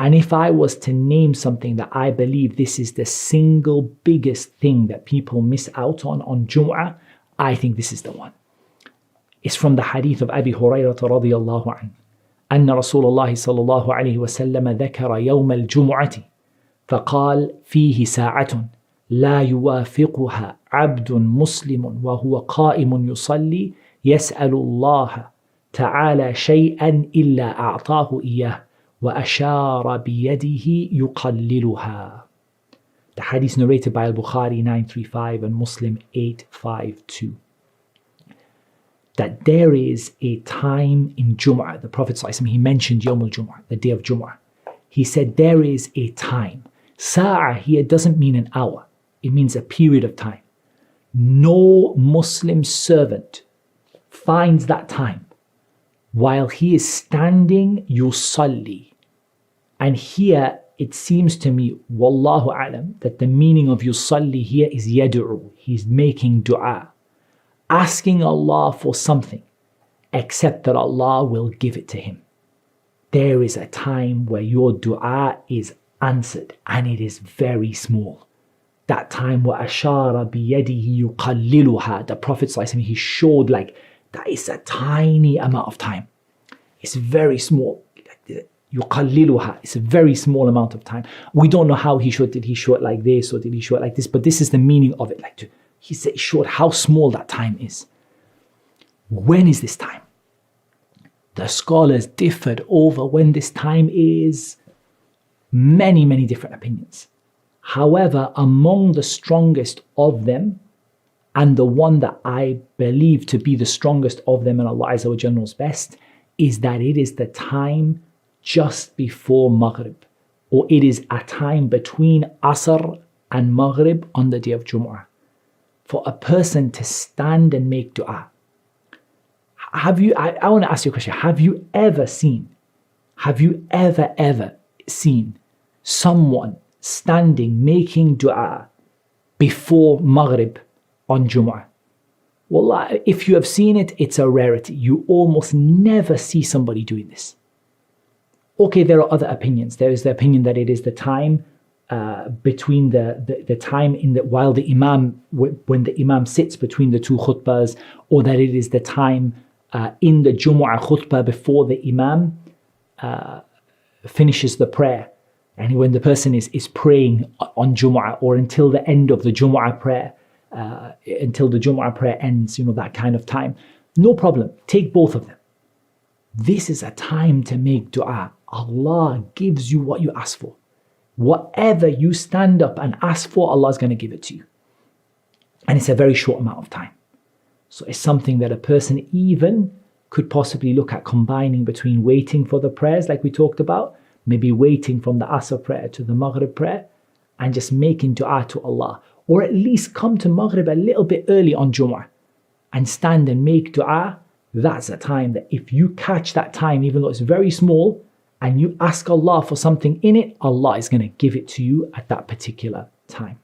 And if I was to name something that I believe this is the single biggest thing that people miss out on Jum'ah, I think this is the one. It's from the hadith of Abi Hurairah radiyallahu anhu. أن رسول الله صلى الله عليه وسلم ذكر يوم الجمعة فقال فيه ساعة لا يوافقها عبد مسلم وهو قائم يصلي يسأل الله تعالى شيئا إلا أعطاه إياه وأشار بيده يقللها. The hadith narrated by Al-Bukhari 935 and Muslim 852. That there is a time in Jum'ah. The Prophet ﷺ, he mentioned Yawm al-Jum'ah, the day of Jum'ah. He said there is a time. Sa'ah here doesn't mean an hour. It means a period of time. No Muslim servant finds that time while he is standing yusalli. And here it seems to me, wallahu alam, that the meaning of yusalli here is yad'u. He's making dua, asking Allah for something, except that Allah will give it to him. There is a time where your dua is answered, and it is very small. That time, وَأَشَارَ بِيَدِهِ يُقَلِّلُهَا. The Prophet ﷺ, he showed like that is a tiny amount of time. It's very small. يُقَلِّلُهَا. It's a very small amount of time. We don't know how he showed. Did he show it like this or did he show it like this? But this is the meaning of it. Like he showed how small that time is. When is this time? The scholars differed over when this time is. Many, many different opinions. However, among the strongest of them, and the one that I believe to be the strongest of them, and Allah Azza wa Jalla knows best, is that it is the time just before Maghrib, or it is a time between Asr and Maghrib on the day of Jum'ah, for a person to stand and make dua. I want to ask you a question. Have you ever seen someone standing making dua before Maghrib on Jum'ah? Wallah, if you have seen it, it's a rarity. You almost never see somebody doing this. Okay, there are other opinions. There is the opinion that it is the time between the time while the Imam, when the Imam sits between the two khutbahs, or that it is the time in the Jumu'ah khutbah before the Imam finishes the prayer. And when the person is praying on Jumu'ah, or until the end of the Jumu'ah prayer, until the Jumu'ah prayer ends, that kind of time. No problem. Take both of them. This is a time to make dua. Allah gives you what you ask for. Whatever you stand up and ask for, Allah is going to give it to you. And it's a very short amount of time. So it's something that a person even could possibly look at combining between waiting for the prayers like we talked about, maybe waiting from the Asr prayer to the Maghrib prayer, and just making dua to Allah. Or at least come to Maghrib a little bit early on Jumu'ah and stand and make dua. That's a time that if you catch that time, even though it's very small, and you ask Allah for something in it, Allah is going to give it to you at that particular time.